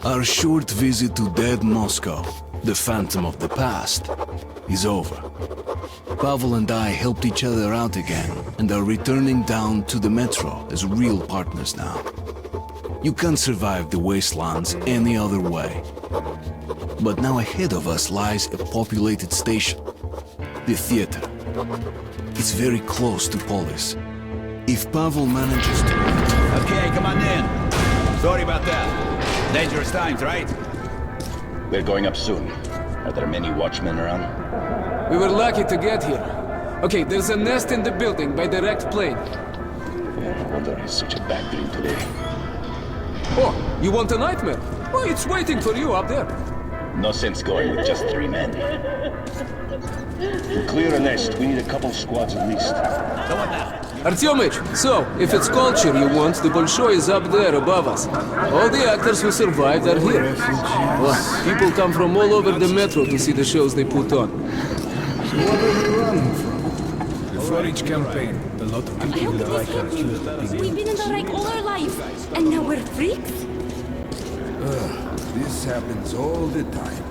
Our short visit to dead Moscow, the phantom of the past, is over. Pavel and I helped each other out again and are returning down to the metro as real partners now. You can't survive the wastelands any other way. But now ahead of us lies a populated station, the theater. It's very close to Polis. If Pavel manages to... Okay, come on in. Sorry about that. Dangerous times, right? We're going up soon. Are there many watchmen around? We were lucky to get here. Okay, there's a nest in the building by direct plane. No wonder it's such a bad dream today. Oh, you want a nightmare? Oh, it's waiting for you up there. No sense going with just 3 men. To clear a nest, we need a couple squads at least. So what now? Artyomich, so, if it's culture you want, the Bolshoi is up there above us. All the actors who survived are here. Well, people come from all over the metro to see the shows they put on. What are we running from? Before each campaign, a lot of people in the Reich are accused of being... We've been in the Reich all our lives, and now we're freaks? This happens all the time.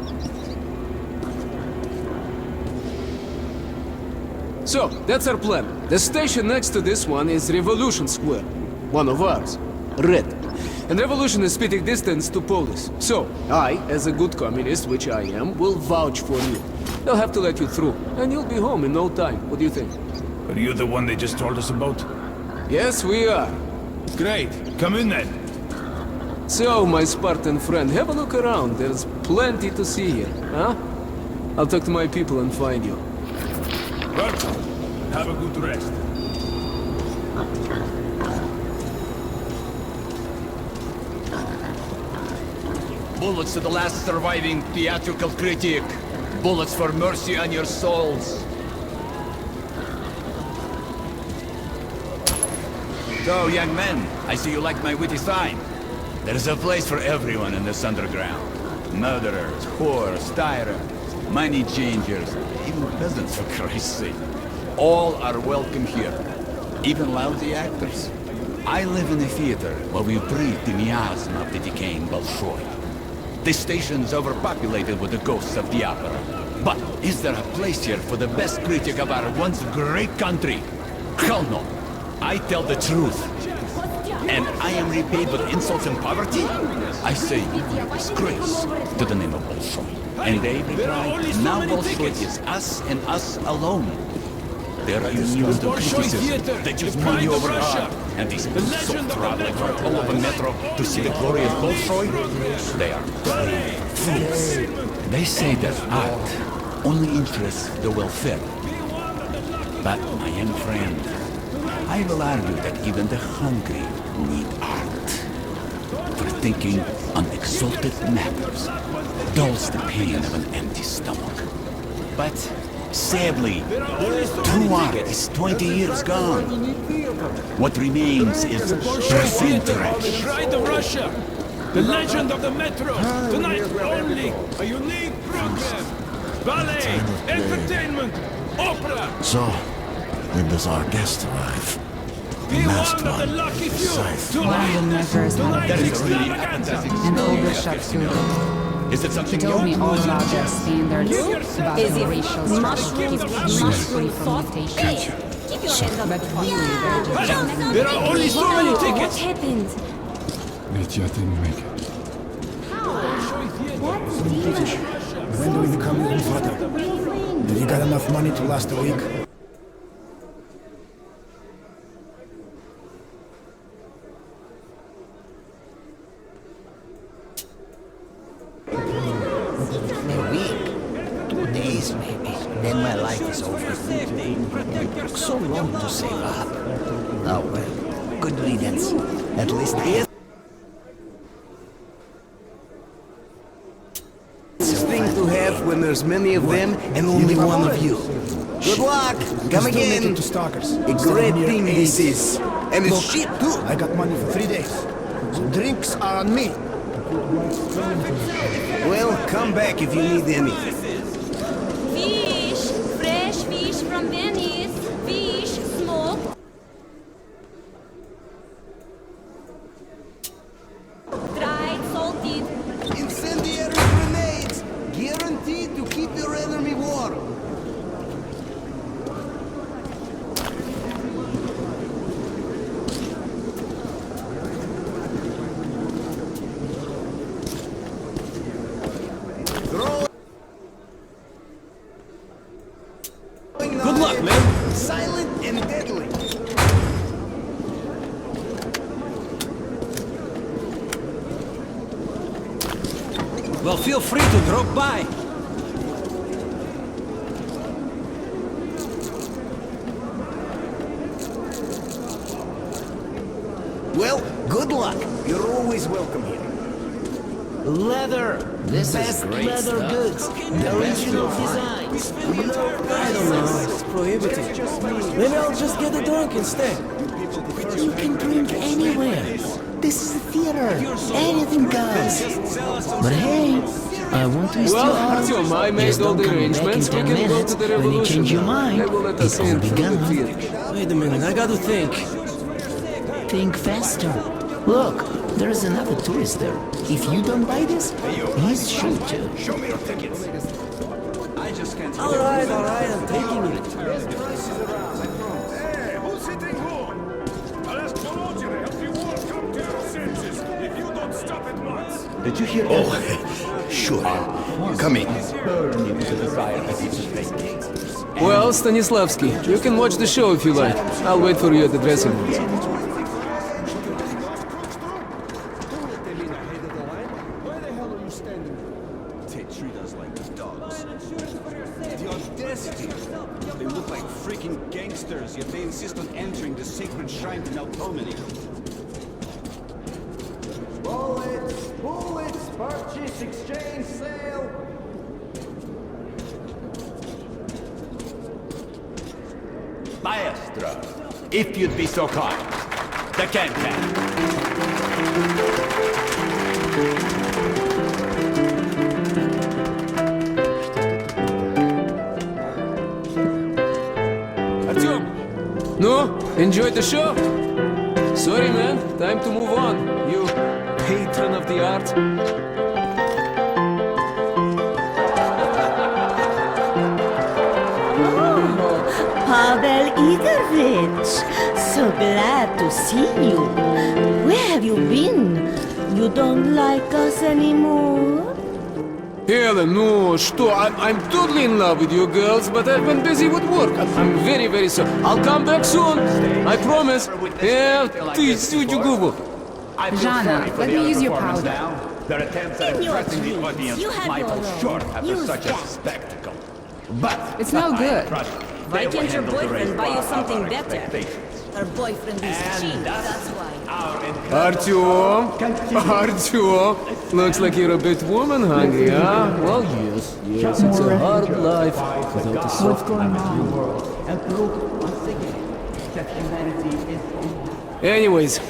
So, that's our plan. The station next to this one is Revolution Square. One of ours. Red. And Revolution is spitting distance to Polis. So, I, as a good communist, which I am, will vouch for you. They'll have to let you through, and you'll be home in no time. What do you think? Are you the one they just told us about? Yes, we are. Great. Come in then. So, my Spartan friend, have a look around. There's plenty to see here, huh? I'll talk to my people and find you. Well, have a good rest. Bullets to the last surviving theatrical critic. Bullets for mercy on your souls. So, young men, I see you like my witty sign. There's a place for everyone in this underground. Murderers, whores, tyrants, money changers, even peasants, for Christ's sake. All are welcome here, even lousy actors. I live in a theater where we breathe the miasma of the decaying Bolshoi. This station's overpopulated with the ghosts of the opera. But is there a place here for the best critic of our once great country? Hell no. I tell the truth. And I am repaid with insults and poverty? I say disgrace to the name of Bolshoi. And they betray. Now Bolshoi is us and us alone. They're immune to criticism. They choose money over art. And these so traveling from all over Metro to see the glorious Bolshoi, they are fools. They say that art only interests the well-fed. But, my young friend, I will argue that even the hungry need art. For thinking on exalted matters dulls the pain of an empty stomach. But sadly, true art is 20 years gone. What remains is present trash. Pride of Russia! The legend of the metro! Tonight only! A unique program! Ballet! Entertainment! Opera! So, when does our guest arrive? Be one of the lucky few! One makers had a That is pizza really appetizing. and older shop student. Is it She something told me new? all about their standards, about Is the it racial struggle to keep Jews free from mutation. Hey, keep your hands up. But really, they're just There are only so many What tickets! happened? Mitya didn't make it. When do we become your father? Have you got enough money to last a week? A week? 2 days, maybe. Then my life is over. It took so long to save up. Oh well. Good riddance. At least this Thing to have when there's many of them and only one of you. Good luck! Come again! To stalkers. A great thing this is. And it's cheap too. I got money for 3 days. So drinks are on me. Well, come back if you need anything. Fish! Fresh fish from Venice! Fish! Smoked! Dried, salted! Well, feel free to drop by. Well, good luck. You're always welcome here. Leather! This Best is great leather stuff. goods. Original designs. I don't know. It's prohibited. Maybe I'll just get a drink instead. You can drink anywhere. This is a theater. Anything goes. But hey, I won't twist Well, your arm. Artyom, I made Just all don't the come back in arrangements. We 10 can go minutes. to the When you revolution. change your now. mind, They will let us it in will be through the gone. theater. Wait a minute, I gotta think. Think faster. Look, there's another tourist there. If you don't buy this, he's sure to. Show me your tickets. I just can't. Alright, I'm taking it. Hey, who's hitting who? I'll ask Volodya to help you all come to your senses if you don't stop at once. Did you hear? Oh, sure. Come in. Well, Stanislavski, you can watch the show if you like. I'll wait for you at the dressing room. They treat us like dogs. The audacity! They look like freaking gangsters, yet they insist on entering the sacred shrine to Melpomene. Bullets, purchase, exchange, sale. Maestro, if you'd be so kind. The can-can. Artyom! No? Enjoyed the show? Sorry, man. Time to move on. You patron of the art. Pavel Igorevich, so glad to see you. Where have you been? You don't like us anymore? Helen, no, что? I'm totally in love with you girls, but I've been busy with work. I'm very, very sorry. I'll come back soon. I promise. Yeah, ты сучу губу. I feel Jana, sorry for let the me other use your performers powder. now. Their attempts at In your impressing the dreams, audience you have might your fall own. short after Use such a that. spectacle. But It's no I good. trust Why they will can't your handle the boyfriend race buy you above something our better? expectations. Her boyfriend is cheap, And thus, that's why. our incredible Artyom, Artyom, looks like you're a bit woman hungry, huh? Well, yes, it's a hard life without a soft Anyways,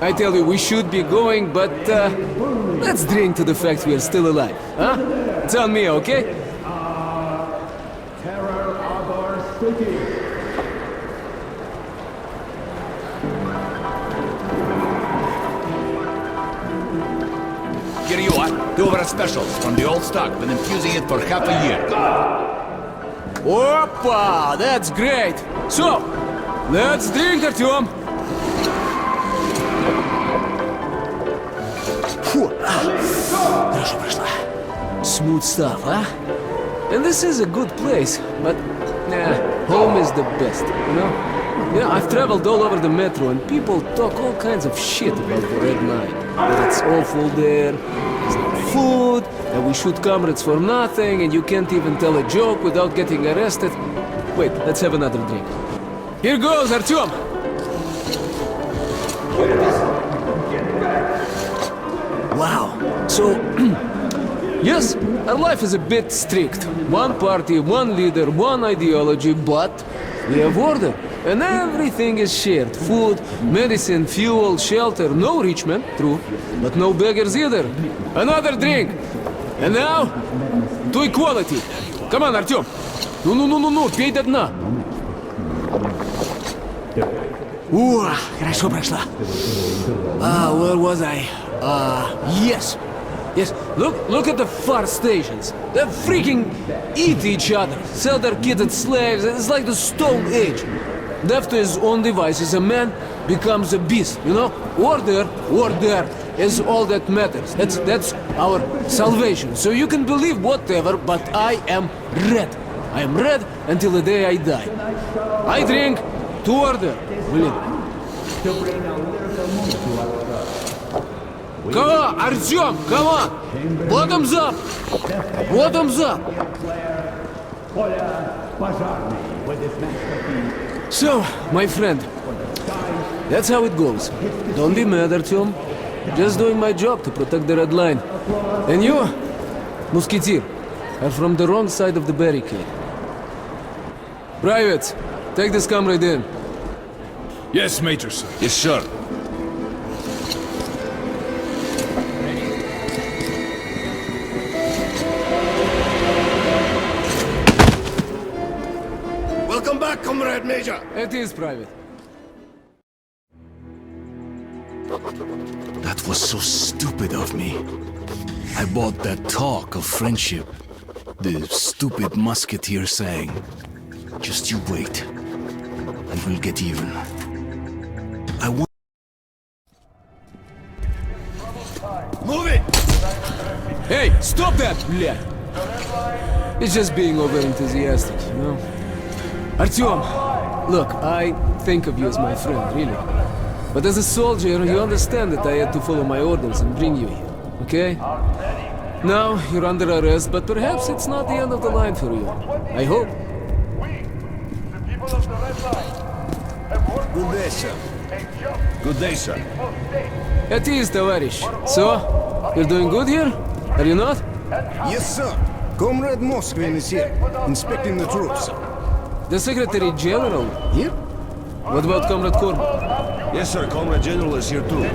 I tell you, we should be going, but let's drink to the fact we are still alive, huh? It's on me, okay? Here you are. 2 of our specials from the old stock. Been infusing it for half a year. Опа, that's great. So, let's drink, Artyom. Хорошо прошла. Smooth stuff, huh? And this is a good place, but home is the best, you know? Yeah, I've traveled all over the metro and people talk all kinds of shit about the Red Night. That it's awful there, there's no food, that we shoot comrades for nothing, and you can't even tell a joke without getting arrested. Wait, let's have another drink. Here goes, Artyom! Wow, so... Yes, our life is a bit strict. One party, one leader, one ideology, but we have order. And everything is shared. Food, medicine, fuel, shelter. No rich men, true, but no beggars either. Another drink. And now, to equality. Come on, Artyom. Ну, пей до дна. Хорошо прошла. Where was I? Yes. Yes, look at the far stations. They freaking eat each other, sell their kids as slaves. It's like the Stone Age. Left to his own devices, a man becomes a beast, you know? Order is all that matters. That's our salvation. So you can believe whatever, but I am red. I am red until the day I die. I drink to order. Блин. Come on, Artyom, come on! Bottoms up! Bottoms up! So, my friend, that's how it goes. Don't be mad, Artyom. Just doing my job to protect the Red Line. And you, Musketeer, are from the wrong side of the barricade. Privates, take this comrade in. Yes, Major, sir. Yes, sir. Welcome back, Comrade Major. It is, Private. That was so stupid of me. I bought that talk of friendship. The stupid musketeer saying, "Just you wait, and we'll get even." I want. Move it! Hey, stop that, bля! It's just being over-enthusiastic, you know? Artyom, look, I think of you as my friend, really. But as a soldier, you understand that I had to follow my orders and bring you here, okay? Now, you're under arrest, but perhaps it's not the end of the line for you. I hope. Good day, sir. Good day, sir. It is, товарищ. So, you're doing good here? Are you not? Yes, sir. Comrade Moskvin is here, inspecting the troops. The Secretary General here? What about Comrade Corbett? Yes, sir. Comrade General is here, too.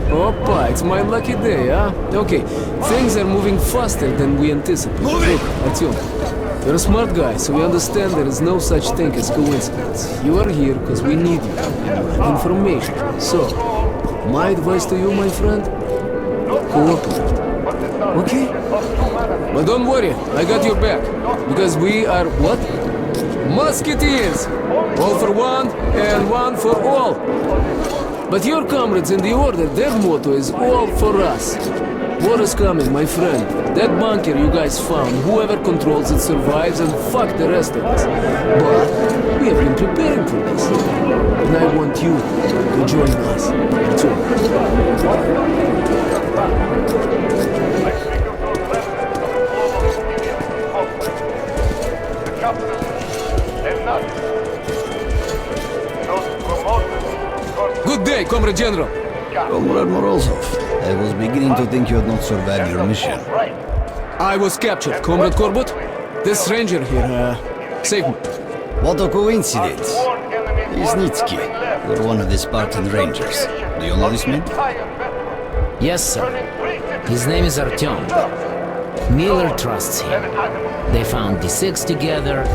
Oppa, it's my lucky day, huh? Okay, things are moving faster than we anticipated. Look, Artyom, you're a smart guy, so we understand there is no such thing as coincidence. You are here because we need you. Information. So, my advice to you, my friend? Cooperate. Okay? But don't worry, I got your back. Because we are what? Musketeers! All for one, and one for all. But your comrades in the Order, their motto is all for us. War is coming, my friend. That bunker you guys found, whoever controls it survives, and fuck the rest of us. But we have been preparing for this. And I want you to join us, too. Good day, Comrade General. Comrade Morozov, I was beginning to think you had not survived your mission. I was captured, Comrade Corbett. This ranger here, saved me. What a coincidence. Isnitsky, you're one of the Spartan Rangers. Do you know this man? Yes, sir. His name is Artyom. Miller trusts him. They found D6 together.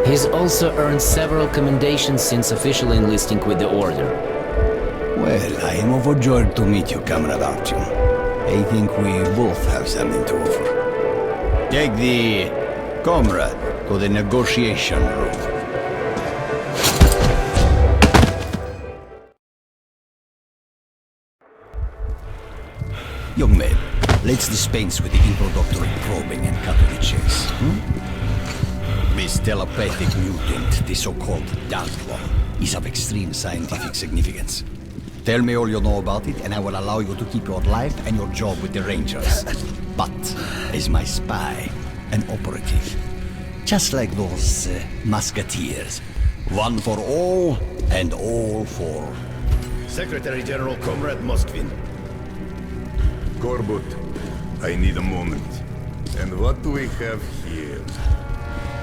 He's also earned several commendations since officially enlisting with the Order. Well, I am overjoyed to meet you, Comrade Artyom. I think we both have something to offer. Take the comrade to the negotiation room. Young man, let's dispense with the introductory probing and cut to the chase. This telepathic mutant, the so-called Dark One, is of extreme scientific significance. Tell me all you know about it, and I will allow you to keep your life and your job with the Rangers. But as my spy, an operative, just like those musketeers, one for all and all for... Secretary General Comrade Moskvin. Corbett, I need a moment. And what do we have here?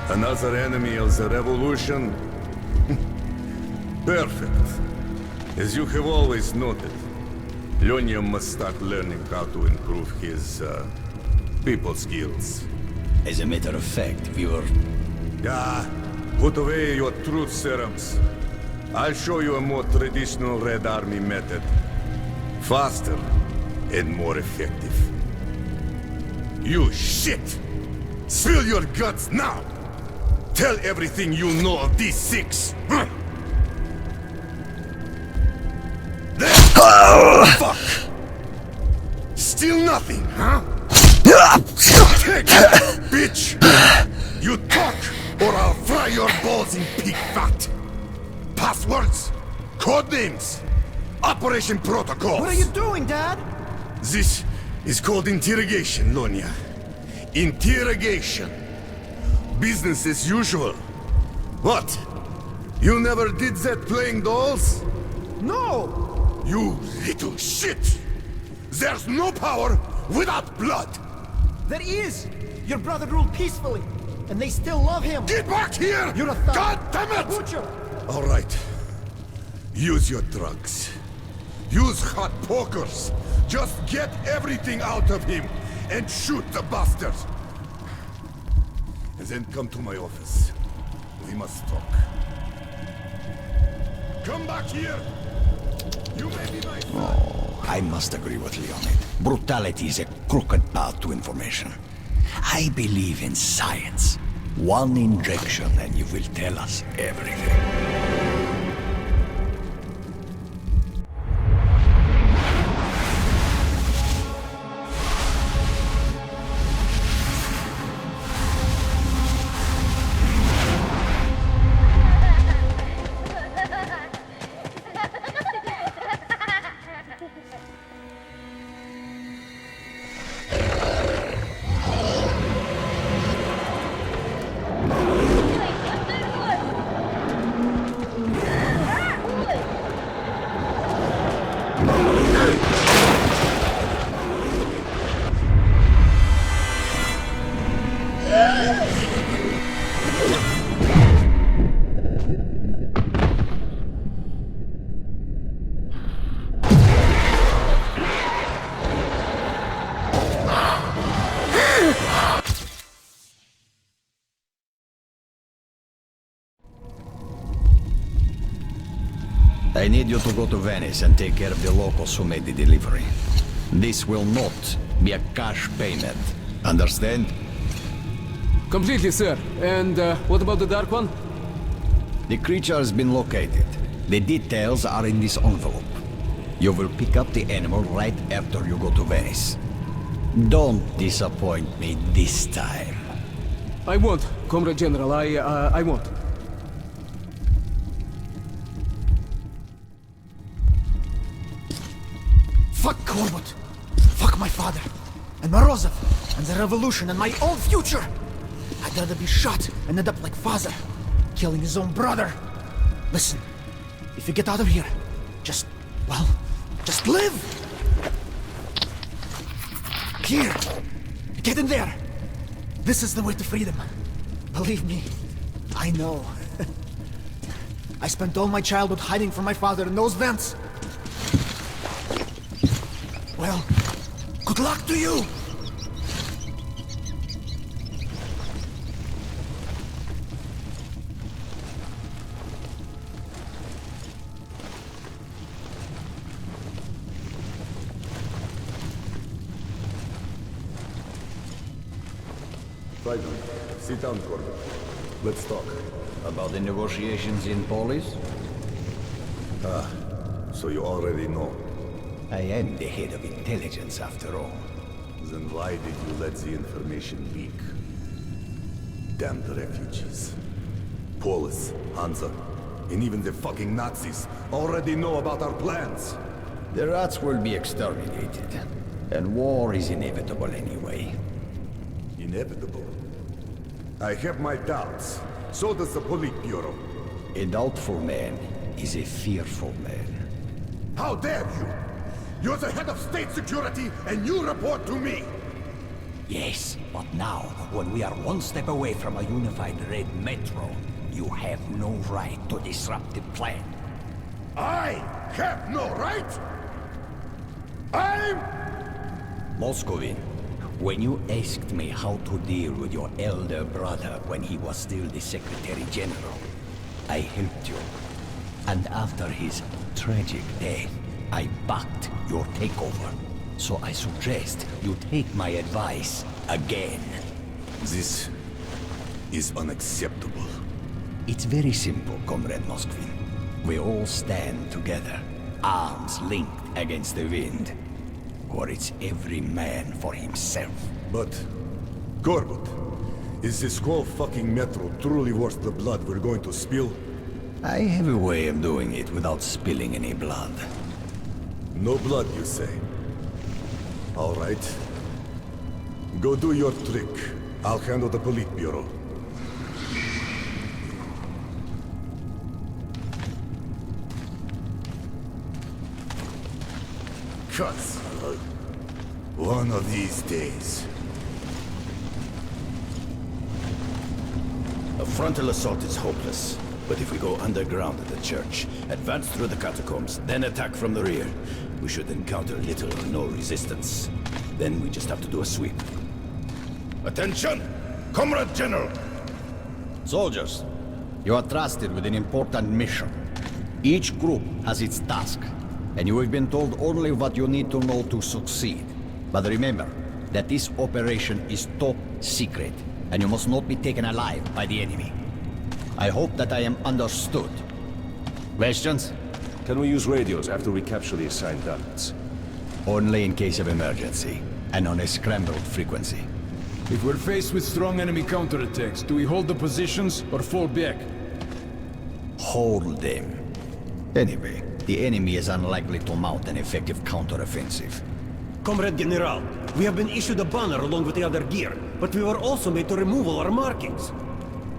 Another enemy of the revolution? Perfect. As you have always noted, Lyonya must start learning how to improve his, people skills. As a matter of fact, we were... Ah, put away your truth serums. I'll show you a more traditional Red Army method. Faster and more effective. You shit! Spill your guts now! Tell everything you know of these six! Huh? Fuck! Still nothing, huh? Take it, bitch! You talk, or I'll fry your balls in pig fat! Passwords, codenames, operation protocols! What are you doing, Dad? This is called interrogation, Lonia. Interrogation. Business as usual. What? You never did that playing dolls? No! You little shit! There's no power without blood! There is! Your brother ruled peacefully, and they still love him! Get back here! You're a thug! God damn it! Butcher! All right. Use your drugs. Use hot pokers. Just get everything out of him and shoot the bastard. And then come to my office. We must talk. Come back here! You may be my son. Oh, I must agree with Leonid. Brutality is a crooked path to information. I believe in science. One injection and you will tell us everything. I need you to go to Venice and take care of the locals who made the delivery. This will not be a cash payment. Understand? Completely, sir. And what about the Dark One? The creature has been located. The details are in this envelope. You will pick up the animal right after you go to Venice. Don't disappoint me this time. I won't, Comrade General. I won't. Fuck Korbut! Fuck my father! And Morozov! And the revolution and my own future! I'd rather be shot and end up like father, killing his own brother. Listen, if you get out of here, just live! Here! Get in there! This is the way to freedom. Believe me, I know. I spent all my childhood hiding from my father in those vents. Well, good luck to you! Finally, sit down, Corbin. Let's talk. About the negotiations in Polis? Ah, so you already know. I am the head of intelligence, after all. Then why did you let the information leak? Damned refugees. Polis, Hansa, and even the fucking Nazis already know about our plans. The rats will be exterminated. And war is inevitable anyway. Inevitable? I have my doubts. So does the Politburo. A doubtful man is a fearful man. How dare you! You're the head of state security, and you report to me! Yes, but now, when we are one step away from a unified Red Metro, you have no right to disrupt the plan. I have no right? I'm... Moscovin, when you asked me how to deal with your elder brother when he was still the Secretary General, I helped you. And after his tragic death, I backed your takeover. So I suggest you take my advice again. This is unacceptable. It's very simple, Comrade Moskvin. We all stand together, arms linked against the wind. Or it's every man for himself. But, Korbut, is this whole fucking metro truly worth the blood we're going to spill? I have a way of doing it without spilling any blood. No blood, you say? All right. Go do your trick. I'll handle the Politburo. Cuts. One of these days. A frontal assault is hopeless. But if we go underground at the church, advance through the catacombs, then attack from the rear, we should encounter little or no resistance. Then we just have to do a sweep. Attention! Comrade General! Soldiers, you are trusted with an important mission. Each group has its task, and you have been told only what you need to know to succeed. But remember that this operation is top secret, and you must not be taken alive by the enemy. I hope that I am understood. Questions? Can we use radios after we capture the assigned targets? Only in case of emergency, and on a scrambled frequency. If we're faced with strong enemy counterattacks, do we hold the positions or fall back? Hold them. Anyway, the enemy is unlikely to mount an effective counteroffensive. Comrade General, we have been issued a banner along with the other gear, but we were also made to remove all our markings.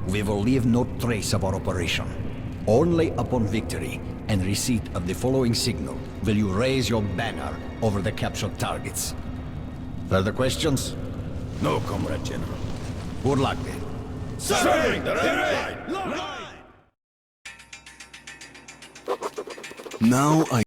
We will leave no trace of our operation. Only upon victory and receipt of the following signal will you raise your banner over the captured targets. Further questions? No, Comrade General. Good luck then. Serving the red line! Now I